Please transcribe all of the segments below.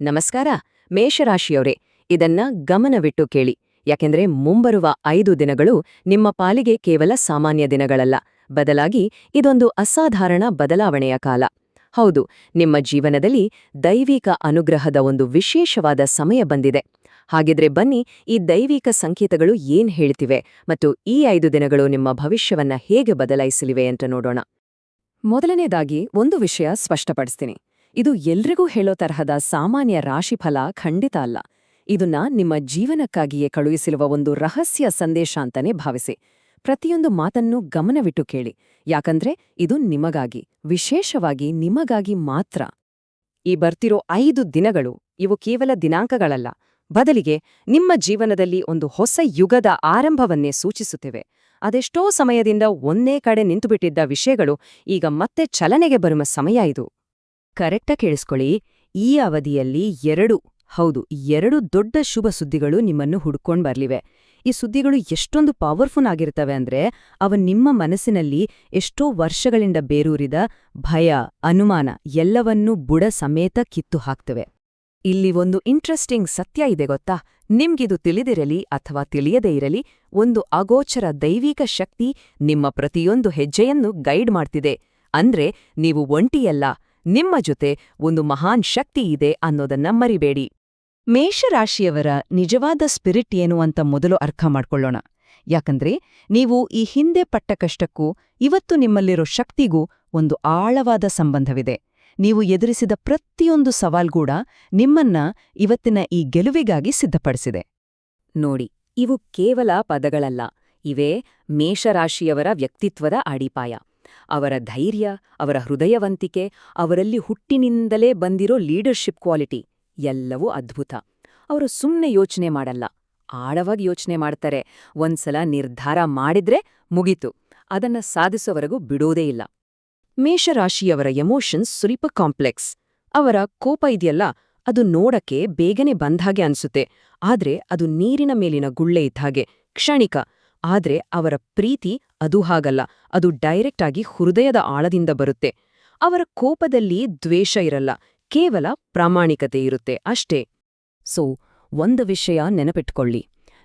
ನಮಸ್ಕಾರ. ಮೇಷರಾಶಿಯವರೇ, ಇದನ್ನ ಗಮನವಿಟ್ಟು ಕೇಳಿ. ಯಾಕೆಂದ್ರೆ ಮುಂಬರುವ 5 ದಿನಗಳು ನಿಮ್ಮ ಪಾಲಿಗೆ ಕೇವಲ ಸಾಮಾನ್ಯ ದಿನಗಳಲ್ಲ, ಬದಲಾಗಿ ಇದೊಂದು ಅಸಾಧಾರಣ ಬದಲಾವಣೆಯ ಕಾಲ. ಹೌದು, ನಿಮ್ಮ ಜೀವನದಲ್ಲಿ ದೈವಿಕ ಅನುಗ್ರಹದ ಒಂದು ವಿಶೇಷವಾದ ಸಮಯ ಬಂದಿದೆ. ಹಾಗಿದ್ರೆ ಬನ್ನಿ, ಈ ದೈವಿಕ ಸಂಕೇತಗಳು ಏನ್ ಹೇಳ್ತಿವೆ ಮತ್ತು ಈ 5 ದಿನಗಳು ನಿಮ್ಮ ಭವಿಷ್ಯವನ್ನ ಹೇಗೆ ಬದಲಾಯಿಸಲಿವೆ ಅಂತ ನೋಡೋಣ. ಮೊದಲನೇದಾಗಿ ಒಂದು ವಿಷಯ ಸ್ಪಷ್ಟಪಡಿಸ್ತೀನಿ. ಇದು ಎಲ್ರಿಗೂ ಹೇಳೋ ತರಹದ ಸಾಮಾನ್ಯ ರಾಶಿಫಲ ಖಂಡಿತ ಅಲ್ಲ. ಇದನ್ನ ನಿಮ್ಮ ಜೀವನಕ್ಕಾಗಿಯೇ ಕಳುಹಿಸಿರುವ ಒಂದು ರಹಸ್ಯ ಸಂದೇಶ ಅಂತಾನೆ ಭಾವಿಸಿ. ಪ್ರತಿಯೊಂದು ಮಾತನ್ನೂ ಗಮನವಿಟ್ಟು ಕೇಳಿ, ಯಾಕಂದ್ರೆ ಇದು ನಿಮಗಾಗಿ, ವಿಶೇಷವಾಗಿ ನಿಮಗಾಗಿ ಮಾತ್ರ. ಈ ಬರ್ತಿರೋ 5 ದಿನಗಳು ಇವು ಕೇವಲ ದಿನಾಂಕಗಳಲ್ಲ, ಬದಲಿಗೆ ನಿಮ್ಮ ಜೀವನದಲ್ಲಿ ಒಂದು ಹೊಸ ಯುಗದ ಆರಂಭವನ್ನೇ ಸೂಚಿಸುತ್ತಿವೆ. ಅದೆಷ್ಟೋ ಸಮಯದಿಂದ ಒಂದೇ ಕಡೆ ನಿಂತುಬಿಟ್ಟಿದ್ದ ವಿಷಯಗಳು ಈಗ ಮತ್ತೆ ಚಲನೆಗೆ ಬರುವ ಸಮಯ ಇದು. ಕರೆಕ್ಟಾಗಿ ಕೇಳಿಸ್ಕೊಳ್ಳಿ, ಈ ಅವಧಿಯಲ್ಲಿ ಎರಡು ದೊಡ್ಡ ಶುಭ ಸುದ್ದಿಗಳು ನಿಮ್ಮನ್ನು ಹುಡ್ಕೊಂಡ್ ಬರ್ಲಿವೆ. ಈ ಸುದ್ದಿಗಳು ಎಷ್ಟೊಂದು ಪವರ್ಫುಲ್ ಆಗಿರ್ತವೆ ಅಂದ್ರೆ, ಅವ ನಿಮ್ಮ ಮನಸ್ಸಿನಲ್ಲಿ ಎಷ್ಟೋ ವರ್ಷಗಳಿಂದ ಬೇರೂರಿದ ಭಯ, ಅನುಮಾನ ಎಲ್ಲವನ್ನೂ ಬುಡ ಸಮೇತ ಕಿತ್ತು ಹಾಕ್ತವೆ. ಇಲ್ಲಿ ಒಂದು ಇಂಟ್ರೆಸ್ಟಿಂಗ್ ಸತ್ಯ ಇದೆ ಗೊತ್ತಾ? ನಿಮ್ಗಿದು ತಿಳಿದಿರಲಿ ಅಥವಾ ತಿಳಿಯದೇ ಇರಲಿ, ಒಂದು ಅಗೋಚರ ದೈವಿಕ ಶಕ್ತಿ ನಿಮ್ಮ ಪ್ರತಿಯೊಂದು ಹೆಜ್ಜೆಯನ್ನು ಗೈಡ್ ಮಾಡ್ತಿದೆ. ಅಂದ್ರೆ ನೀವು ಒಂಟಿಯಲ್ಲ, ನಿಮ್ಮ ಜೊತೆ ಒಂದು ಮಹಾನ್ ಶಕ್ತಿ ಇದೆ ಅನ್ನೋದನ್ನ ಮರಿಬೇಡಿ. ಮೇಷರಾಶಿಯವರ ನಿಜವಾದ ಸ್ಪಿರಿಟ್ ಏನು ಅಂತ ಮೊದಲು ಅರ್ಥ ಮಾಡ್ಕೊಳ್ಳೋಣ. ಯಾಕಂದ್ರೆ ನೀವು ಈ ಹಿಂದೆ ಪಟ್ಟ ಕಷ್ಟಕ್ಕೂ ಇವತ್ತು ನಿಮ್ಮಲ್ಲಿರೋ ಶಕ್ತಿಗೂ ಒಂದು ಆಳವಾದ ಸಂಬಂಧವಿದೆ. ನೀವು ಎದುರಿಸಿದ ಪ್ರತಿಯೊಂದು ಸವಾಲ್ಗೂಡ ನಿಮ್ಮನ್ನ ಇವತ್ತಿನ ಈ ಗೆಲುವಿಗಾಗಿ ಸಿದ್ಧಪಡಿಸಿದೆ. ನೋಡಿ, ಇವು ಕೇವಲ ಪದಗಳಲ್ಲ, ಇವೇ ಮೇಷರಾಶಿಯವರ ವ್ಯಕ್ತಿತ್ವದ ಅಡಿಪಾಯ. ಅವರ ಧೈರ್ಯ, ಅವರ ಹೃದಯವಂತಿಕೆ, ಅವರಲ್ಲಿ ಹುಟ್ಟಿನಿಂದಲೇ ಬಂದಿರೋ ಲೀಡರ್ಶಿಪ್ ಕ್ವಾಲಿಟಿ ಎಲ್ಲವೂ ಅದ್ಭುತ. ಅವರು ಸುಮ್ಮನೆ ಯೋಚನೆ ಮಾಡಲ್ಲ, ಆಳವಾಗಿ ಯೋಚನೆ ಮಾಡ್ತಾರೆ. ಒಂದ್ಸಲ ನಿರ್ಧಾರ ಮಾಡಿದ್ರೆ ಮುಗೀತು, ಅದನ್ನ ಸಾಧಿಸೋವರೆಗೂ ಬಿಡೋದೇ ಇಲ್ಲ. ಮೇಷರಾಶಿಯವರ ಎಮೋಷನ್ಸ್ ಸ್ವಲ್ಪ ಕಾಂಪ್ಲೆಕ್ಸ್. ಅವರ ಕೋಪ ಇದೆಯಲ್ಲ, ಅದು ನೋಡಕ್ಕೆ ಬೇಗನೆ ಬಂದ್ಹಾಗೆ ಅನ್ಸುತ್ತೆ, ಆದ್ರೆ ಅದು ನೀರಿನ ಮೇಲಿನ ಗುಳ್ಳೆ ಇದ್ಹಾಗೆ, ಕ್ಷಣಿಕ. ಆದ್ರೆ ಅವರ ಪ್ರೀತಿ ಅದು ಹಾಗಲ್ಲ, ಅದು ಡೈರೆಕ್ಟ್ ಆಗಿ ಹೃದಯದ ಆಳದಿಂದ ಬರುತ್ತೆ. ಅವರ ಕೋಪದಲ್ಲಿ ದ್ವೇಷ ಇರಲ್ಲ, ಕೇವಲ ಪ್ರಾಮಾಣಿಕತೆ ಇರುತ್ತೆ ಅಷ್ಟೇ. ಸೊ, ಒಂದು ವಿಷಯ ನೆನಪಿಟ್ಕೊಳ್ಳಿ,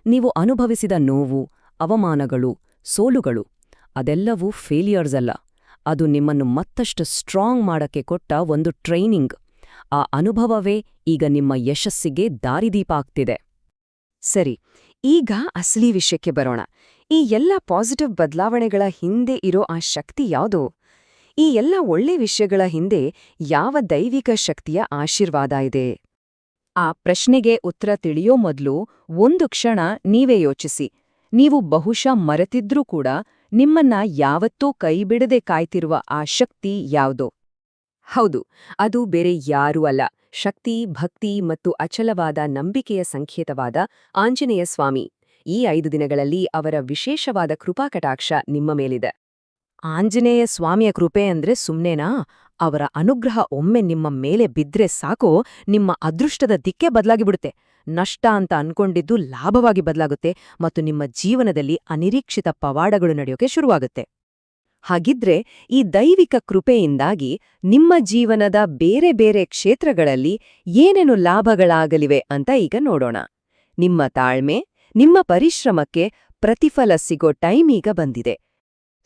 ನೀವು ಅನುಭವಿಸಿದ ನೋವು, ಅವಮಾನಗಳು, ಸೋಲುಗಳು ಅದೆಲ್ಲವೂ ಫೇಲಿಯರ್ಸ್ ಅಲ್ಲ. ಅದು ನಿಮ್ಮನ್ನು ಮತ್ತಷ್ಟು ಸ್ಟ್ರಾಂಗ್ ಮಾಡಕ್ಕೆ ಕೊಟ್ಟ ಒಂದು ಟ್ರೈನಿಂಗ್. ಆ ಅನುಭವವೇ ಈಗ ನಿಮ್ಮ ಯಶಸ್ಸಿಗೆ ದಾರಿದೀಪ ಆಗ್ತಿದೆ. ಸರಿ, ಈಗ ಅಸಲಿ ವಿಷಯಕ್ಕೆ ಬರೋಣ. ಈ ಎಲ್ಲ ಪಾಸಿಟಿವ್ ಬದಲಾವಣೆಗಳ ಹಿಂದೆ ಇರೋ ಆ ಶಕ್ತಿ ಯಾವುದು? ಈ ಎಲ್ಲ ಒಳ್ಳೆ ವಿಷಯಗಳ ಹಿಂದೆ ಯಾವ ದೈವಿಕ ಶಕ್ತಿಯ ಆಶೀರ್ವಾದ ಇದೆ? ಆ ಪ್ರಶ್ನೆಗೆ ಉತ್ತರ ತಿಳಿಯೋ ಮೊದಲು ಒಂದು ಕ್ಷಣ ನೀವೇ ಯೋಚಿಸಿ. ನೀವು ಬಹುಶಃ ಮರೆತಿದ್ರೂ ಕೂಡ ನಿಮ್ಮನ್ನ ಯಾವತ್ತೂ ಕೈಬಿಡದೆ ಕಾಯ್ತಿರುವ ಆ ಶಕ್ತಿ ಯಾವುದು? ಹೌದು, ಅದು ಬೇರೆ ಯಾರೂ ಅಲ್ಲ, ಶಕ್ತಿ, ಭಕ್ತಿ ಮತ್ತು ಅಚಲವಾದ ನಂಬಿಕೆಯ ಸಂಕೇತವಾದ ಆಂಜನೇಯ ಸ್ವಾಮಿ. ಈ 5 ದಿನಗಳಲ್ಲಿ ಅವರ ವಿಶೇಷವಾದ ಕೃಪಾಕಟಾಕ್ಷ ನಿಮ್ಮ ಮೇಲಿದೆ. ಆಂಜನೇಯ ಸ್ವಾಮಿಯ ಕೃಪೆ ಅಂದ್ರೆ ಸುಮ್ನೇನಾ? ಅವರ ಅನುಗ್ರಹ ಒಮ್ಮೆ ನಿಮ್ಮ ಮೇಲೆ ಬಿದ್ರೆ ಸಾಕು, ನಿಮ್ಮ ಅದೃಷ್ಟದ ದಿಕ್ಕೇ ಬದಲಾಗಿಬಿಡುತ್ತೆ. ನಷ್ಟ ಅಂತ ಅನ್ಕೊಂಡಿದ್ದು ಲಾಭವಾಗಿ ಬದಲಾಗುತ್ತೆ ಮತ್ತು ನಿಮ್ಮ ಜೀವನದಲ್ಲಿ ಅನಿರೀಕ್ಷಿತ ಪವಾಡಗಳು ನಡೆಯೋಕೆ ಶುರುವಾಗುತ್ತೆ. ಹಾಗಿದ್ರೆ ಈ ದೈವಿಕ ಕೃಪೆಯಿಂದಾಗಿ ನಿಮ್ಮ ಜೀವನದ ಬೇರೆ ಬೇರೆ ಕ್ಷೇತ್ರಗಳಲ್ಲಿ ಏನೇನು ಲಾಭಗಳಾಗಲಿವೆ ಅಂತ ಈಗ ನೋಡೋಣ. ನಿಮ್ಮ ತಾಳ್ಮೆ, ನಿಮ್ಮ ಪರಿಶ್ರಮಕ್ಕೆ ಪ್ರತಿಫಲ ಸಿಗೋ ಟೈಮ್ ಈಗ ಬಂದಿದೆ.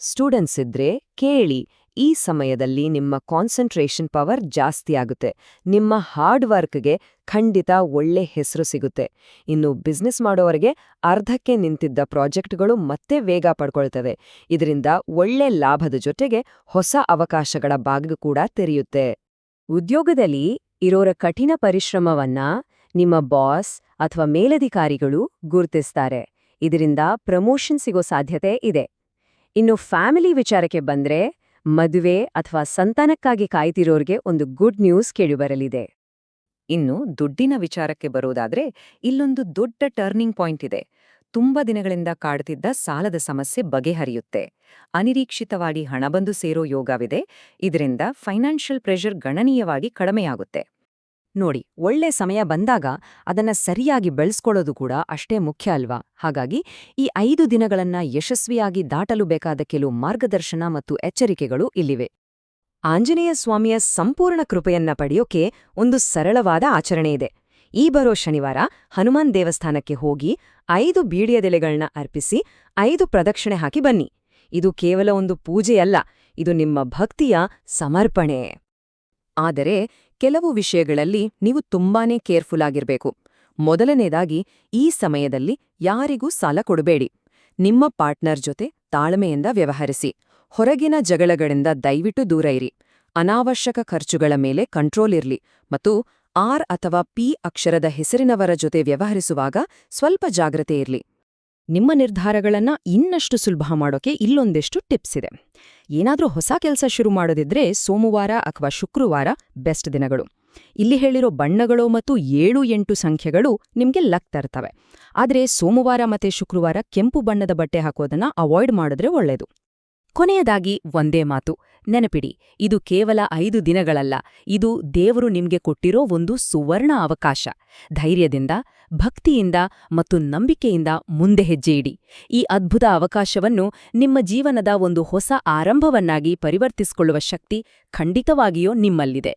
ಸ್ಟೂಡೆಂಟ್ಸ್ ಇದ್ರೆ ಕೇಳಿ, ಈ ಸಮಯದಲ್ಲಿ ನಿಮ್ಮ ಕಾನ್ಸಂಟ್ರೇಷನ್ ಪವರ್ ಜಾಸ್ತಿ ಆಗುತ್ತೆ. ನಿಮ್ಮ ಹಾರ್ಡ್ ವರ್ಕ್ಗೆ ಖಂಡಿತ ಒಳ್ಳೆ ಹೆಸರು ಸಿಗುತ್ತೆ. ಇನ್ನು ಬಿಸ್ನೆಸ್ ಮಾಡೋವರೆಗೆ ಅರ್ಧಕ್ಕೆ ನಿಂತಿದ್ದ ಪ್ರಾಜೆಕ್ಟ್ಗಳು ಮತ್ತೆ ವೇಗ ಪಡ್ಕೊಳ್ತವೆ. ಇದರಿಂದ ಒಳ್ಳೆ ಲಾಭದ ಜೊತೆಗೆ ಹೊಸ ಅವಕಾಶಗಳ ಬಾಗಿಲು ಕೂಡ ತೆರೆಯುತ್ತೆ. ಉದ್ಯೋಗದಲ್ಲಿ ಇರೋರ ಕಠಿಣ ಪರಿಶ್ರಮವನ್ನ ನಿಮ್ಮ ಬಾಸ್ ಅಥವಾ ಮೇಲಧಿಕಾರಿಗಳು ಗುರುತಿಸ್ತಾರೆ. ಇದರಿಂದ ಪ್ರಮೋಷನ್ ಸಿಗೋ ಸಾಧ್ಯತೆ ಇದೆ. ಇನ್ನು ಫ್ಯಾಮಿಲಿ ವಿಚಾರಕ್ಕೆ ಬಂದ್ರೆ, ಮದುವೆ ಅಥವಾ ಸಂತಾನಕ್ಕಾಗಿ ಕಾಯ್ತಿರೋರ್ಗೆ ಒಂದು ಗುಡ್ ನ್ಯೂಸ್ ಕೇಳಿಬರಲಿದೆ. ಇನ್ನು ದುಡ್ಡಿನ ವಿಚಾರಕ್ಕೆ ಬರೋದಾದ್ರೆ, ಇಲ್ಲೊಂದು ದೊಡ್ಡ ಟರ್ನಿಂಗ್ ಪಾಯಿಂಟ್ ಇದೆ. ತುಂಬಾ ದಿನಗಳಿಂದ ಕಾಡ್ತಿದ್ದ ಸಾಲದ ಸಮಸ್ಯೆ ಬಗೆಹರಿಯುತ್ತೆ. ಅನಿರೀಕ್ಷಿತವಾಗಿ ಹಣ ಬಂದು ಸೇರೋ ಯೋಗವಿದೆ. ಇದರಿಂದ ಫೈನಾನ್ಷಿಯಲ್ ಪ್ರೆಷರ್ ಗಣನೀಯವಾಗಿ ಕಡಿಮೆಯಾಗುತ್ತೆ. ನೋಡಿ, ಒಳ್ಳೆ ಸಮಯ ಬಂದಾಗ ಅದನ್ನ ಸರಿಯಾಗಿ ಬೆಳೆಸ್ಕೊಳ್ಳೋದು ಕೂಡ ಅಷ್ಟೇ ಮುಖ್ಯ ಅಲ್ವಾ? ಹಾಗಾಗಿ ಈ 5 ದಿನಗಳನ್ನ ಯಶಸ್ವಿಯಾಗಿ ದಾಟಲು ಬೇಕಾದ ಕೆಲವು ಮಾರ್ಗದರ್ಶನ ಮತ್ತು ಎಚ್ಚರಿಕೆಗಳು ಇಲ್ಲಿವೆ. ಆಂಜನೇಯ ಸ್ವಾಮಿಯ ಸಂಪೂರ್ಣ ಕೃಪೆಯನ್ನ ಪಡೆಯೋಕೆ ಒಂದು ಸರಳವಾದ ಆಚರಣೆ ಇದೆ. ಈ ಬರೋ ಶನಿವಾರ ಹನುಮಾನ್ ದೇವಸ್ಥಾನಕ್ಕೆ ಹೋಗಿ 5 ಬೀಡಿಯದೆಲೆಗಳನ್ನ ಅರ್ಪಿಸಿ 5 ಪ್ರದಕ್ಷಿಣೆ ಹಾಕಿ ಬನ್ನಿ. ಇದು ಕೇವಲ ಒಂದು ಪೂಜೆಯಲ್ಲ, ಇದು ನಿಮ್ಮ ಭಕ್ತಿಯ ಸಮರ್ಪಣೆ. ಆದರೆ ಕೆಲವು ವಿಷಯಗಳಲ್ಲಿ ನೀವು ತುಂಬಾನೇ ಕೇರ್ಫುಲ್ ಆಗಿರ್ಬೇಕು. ಮೊದಲನೇದಾಗಿ, ಈ ಸಮಯದಲ್ಲಿ ಯಾರಿಗೂ ಸಾಲ ಕೊಡಬೇಡಿ. ನಿಮ್ಮ ಪಾರ್ಟ್ನರ್ ಜೊತೆ ತಾಳ್ಮೆಯಿಂದ ವ್ಯವಹರಿಸಿ. ಹೊರಗಿನ ಜಗಳಗಳಿಂದ ದಯವಿಟ್ಟು ದೂರ ಇರಿ. ಅನಾವಶ್ಯಕ ಖರ್ಚುಗಳ ಮೇಲೆ ಕಂಟ್ರೋಲ್ ಇರ್ಲಿ ಮತ್ತು ಆರ್ ಅಥವಾ ಪಿ ಅಕ್ಷರದ ಹೆಸರಿನವರ ಜೊತೆ ವ್ಯವಹರಿಸುವಾಗ ಸ್ವಲ್ಪ ಜಾಗ್ರತೆ ಇರ್ಲಿ. ನಿಮ್ಮ ನಿರ್ಧಾರಗಳನ್ನ ಇನ್ನಷ್ಟು ಸುಲಭ ಮಾಡೋಕೆ ಇಲ್ಲೊಂದಿಷ್ಟು ಟಿಪ್ಸ್ ಇದೆ. ಏನಾದ್ರೂ ಹೊಸ ಕೆಲಸ ಶುರು ಮಾಡೋದಿದ್ರೆ ಸೋಮವಾರ ಅಥವಾ ಶುಕ್ರವಾರ ಬೆಸ್ಟ್ ದಿನಗಳು. ಇಲ್ಲಿ ಹೇಳಿರೋ ಬಣ್ಣಗಳು ಮತ್ತು 7-8 ಸಂಖ್ಯೆಗಳು ನಿಮ್ಗೆ ಲಕ್ ತರ್ತವೆ. ಆದ್ರೆ ಸೋಮವಾರ ಮತ್ತೆ ಶುಕ್ರವಾರ ಕೆಂಪು ಬಣ್ಣದ ಬಟ್ಟೆ ಹಾಕೋದನ್ನ ಅವಾಯ್ಡ್ ಮಾಡಿದ್ರೆ ಒಳ್ಳೇದು. ಕೊನೆಯದಾಗಿ ಒಂದೇ ಮಾತು ನೆನಪಿಡಿ, ಇದು ಕೇವಲ 5 ದಿನಗಳಲ್ಲ, ಇದು ದೇವರು ನಿಮ್ಗೆ ಕೊಟ್ಟಿರೋ ಒಂದು ಸುವರ್ಣ ಅವಕಾಶ. ಧೈರ್ಯದಿಂದ, ಭಕ್ತಿಯಿಂದ ಮತ್ತು ನಂಬಿಕೆಯಿಂದ ಮುಂದೆ ಹೆಜ್ಜೆ ಇಡಿ. ಈ ಅದ್ಭುತ ಅವಕಾಶವನ್ನು ನಿಮ್ಮ ಜೀವನದ ಒಂದು ಹೊಸ ಆರಂಭವನ್ನಾಗಿ ಪರಿವರ್ತಿಸಿಕೊಳ್ಳುವ ಶಕ್ತಿ ಖಂಡಿತವಾಗಿಯೂ ನಿಮ್ಮಲ್ಲಿದೆ.